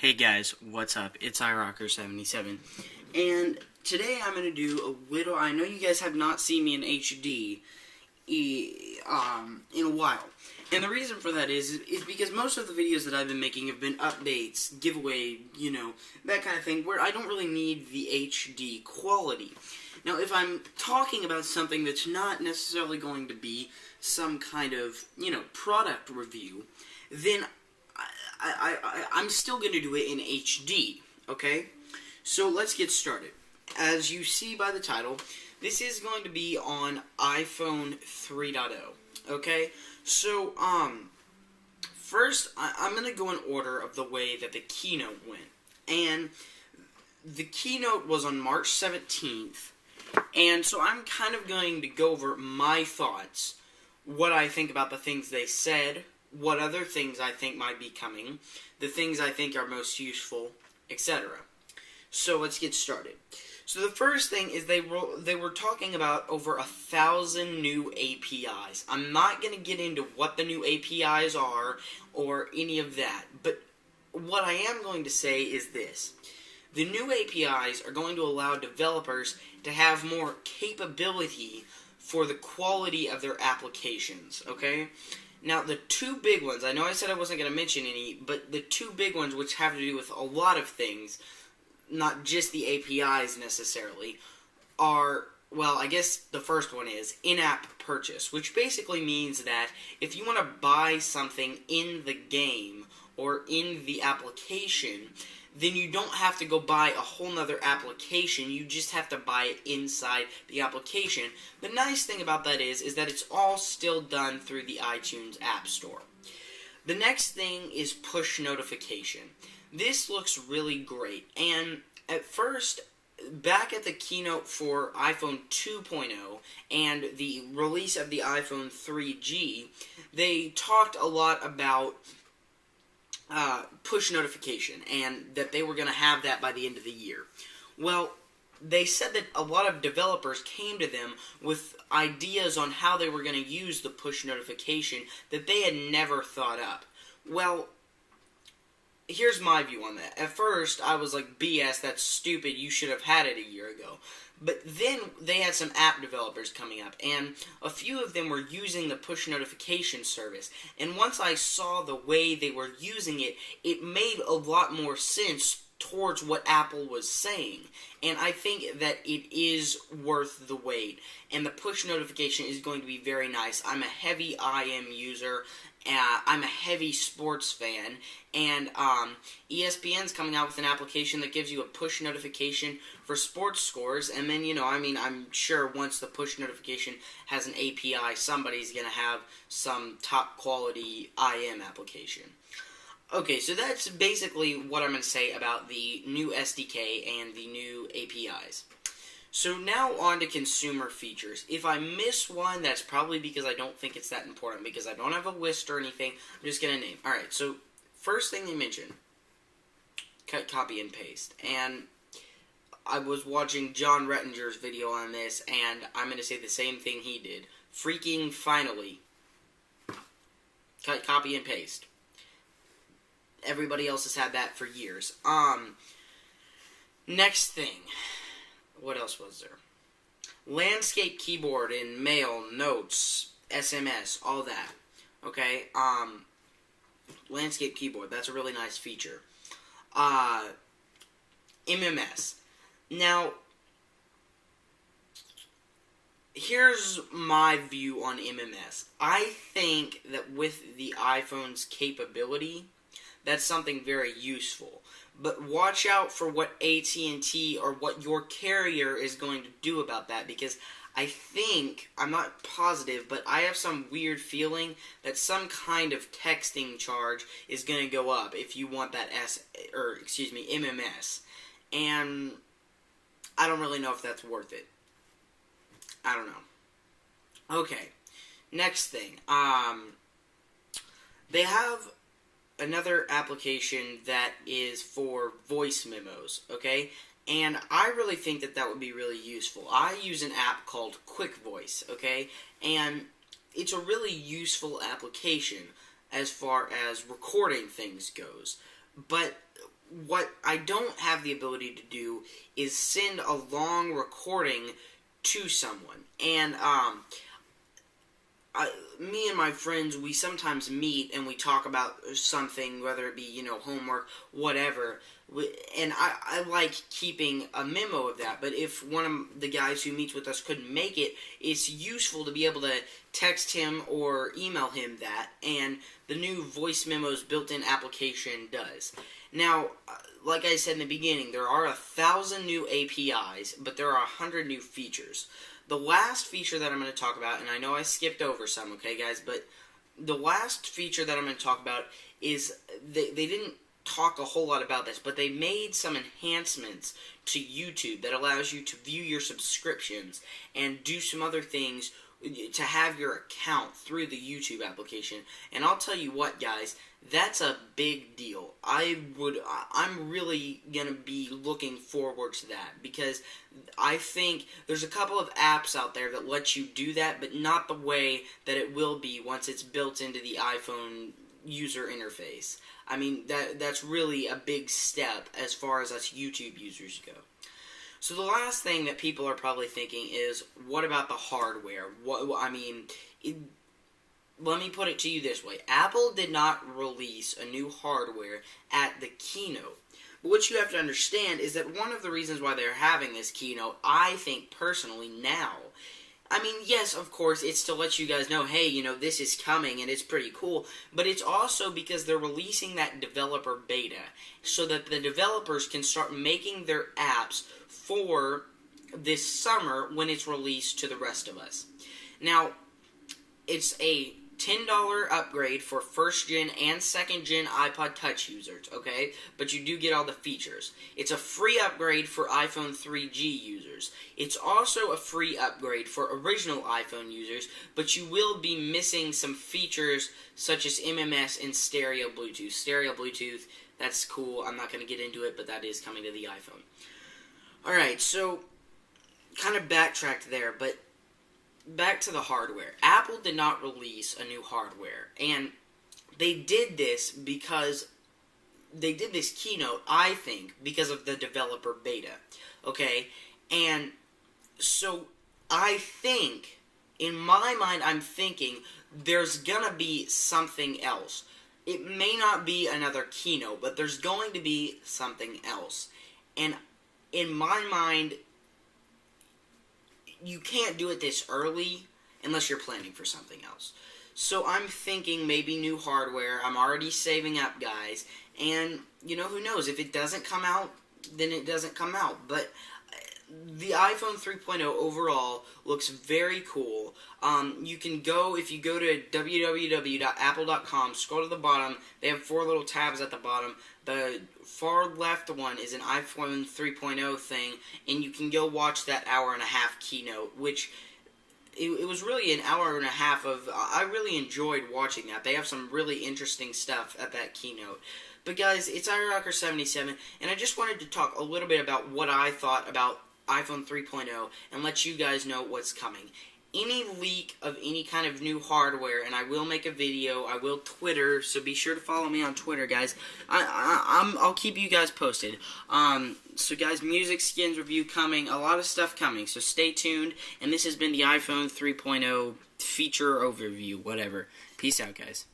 Hey guys, what's up? It's iRocker77, and today I'm going to do a little, I know you guys have not seen me in HD in a while, and the reason for that is because most of the videos that I've been making have been updates, giveaway, that kind of thing, where I don't really need the HD quality. Now, if I'm talking about something that's not necessarily going to be some kind of, product review, then I'm still going to do it in HD, okay? So let's get started. As you see by the title, this is going to be on iPhone 3.0, okay? So, first, I'm going to go in order of the way that the keynote went. And the keynote was on March 17th, and so I'm kind of going to go over my thoughts, what I think about the things they said, what other things I think might be coming, the things I think are most useful, etc. So let's get started. So the first thing is they were talking about over 1,000 new APIs. I'm not going to get into what the new APIs are or any of that, but what I am going to say is this. The new APIs are going to allow developers to have more capability for the quality of their applications, okay? Now, the two big ones, I know I said I wasn't going to mention any, but the two big ones, which have to do with a lot of things, not just the APIs necessarily, are, well, I guess the first one is in-app purchase, which basically means that if you want to buy something in the game or in the application, then you don't have to go buy a whole nother application, you just have to buy it inside the application. The nice thing about that is that it's all still done through the iTunes App Store. The next thing is push notification. This looks really great, and at first, back at the keynote for iPhone 2.0 and the release of the iPhone 3G, they talked a lot about push notification, and that they were going to have that by the end of the year. Well, they said that a lot of developers came to them with ideas on how they were going to use the push notification that they had never thought up. Well, here's my view on that. At first, I was like, BS, that's stupid, you should have had it a year ago. But then they had some app developers coming up, and a few of them were using the push notification service. And once I saw the way they were using it, it made a lot more sense towards what Apple was saying. And I think that it is worth the wait. And the push notification is going to be very nice. I'm a heavy IM user. I'm a heavy sports fan, and ESPN's coming out with an application that gives you a push notification for sports scores, and then, I'm sure once the push notification has an API, somebody's going to have some top quality IM application. Okay, so that's basically what I'm going to say about the new SDK and the new APIs. So now on to consumer features. If I miss one, that's probably because I don't think it's that important, because I don't have a list or anything. I'm just going to name. Alright, so first thing they mentioned, cut, copy, and paste. And I was watching John Rettinger's video on this, and I'm going to say the same thing he did. Freaking finally. Cut, copy, and paste. Everybody else has had that for years. Next thing. What else was there? Landscape keyboard in mail, notes, SMS, all that. Okay? Landscape keyboard, that's a really nice feature. MMS. Now, here's my view on MMS. I think that with the iPhone's capability, that's something very useful. But watch out for what AT&T or what your carrier is going to do about that, because I think, I'm not positive, but I have some weird feeling that some kind of texting charge is going to go up if you want that MMS. And I don't really know if that's worth it. I don't know. Okay, next thing. They have another application that is for voice memos, okay? And I really think that that would be really useful. I use an app called Quick Voice, okay? And it's a really useful application as far as recording things goes. But what I don't have the ability to do is send a long recording to someone. And me and my friends, we sometimes meet and we talk about something, whether it be, homework, whatever. And I like keeping a memo of that. But if one of the guys who meets with us couldn't make it, it's useful to be able to text him or email him that. And the new voice memos built-in application does. Now, like I said in the beginning, there are 1,000 new APIs, but there are 100 new features. The last feature that I'm going to talk about, and I know I skipped over some, okay, guys, but the last feature that I'm going to talk about is they didn't talk a whole lot about this, but they made some enhancements to YouTube that allows you to view your subscriptions and do some other things to have your account through the YouTube application. And I'll tell you what, guys, that's a big deal. I'm really going to be looking forward to that, because I think there's a couple of apps out there that let you do that, but not the way that it will be once it's built into the iPhone user interface. I mean, that's really a big step as far as us YouTube users go. So the last thing that people are probably thinking is, what about the hardware? Let me put it to you this way. Apple did not release a new hardware at the keynote. But what you have to understand is that one of the reasons why they're having this keynote, I think personally now, yes, of course, it's to let you guys know, hey, this is coming and it's pretty cool, but it's also because they're releasing that developer beta so that the developers can start making their apps for this summer when it's released to the rest of us. Now, it's a $10 upgrade for first-gen and second-gen iPod Touch users, okay? But you do get all the features. It's a free upgrade for iPhone 3G users. It's also a free upgrade for original iPhone users, but you will be missing some features such as MMS and stereo Bluetooth. Stereo Bluetooth, that's cool. I'm not going to get into it, but that is coming to the iPhone. Alright, so kind of backtracked there, but back to the hardware. Apple did not release a new hardware, and they did this because they did this keynote, I think, because of the developer beta, okay? And so I think, in my mind, I'm thinking there's gonna be something else. It may not be another keynote, but there's going to be something else. And in my mind, you can't do it this early unless you're planning for something else. So I'm thinking maybe new hardware. I'm already saving up, guys. And, who knows? If it doesn't come out, then it doesn't come out. But the iPhone 3.0 overall looks very cool. You can go, if you go to www.apple.com, scroll to the bottom, they have 4 little tabs at the bottom. The far left one is an iPhone 3.0 thing, and you can go watch that hour-and-a-half keynote, which it was really an hour and a half of, I really enjoyed watching that. They have some really interesting stuff at that keynote. But guys, it's iRocker77, and I just wanted to talk a little bit about what I thought about iPhone 3.0 and let you guys know what's coming. Any leak of any kind of new hardware, and I will make a video, I will Twitter, so be sure to follow me on Twitter, guys. I'll keep you guys posted. So guys, music skins review coming, a lot of stuff coming, so stay tuned, and this has been the iPhone 3.0 feature overview, whatever. Peace out, guys.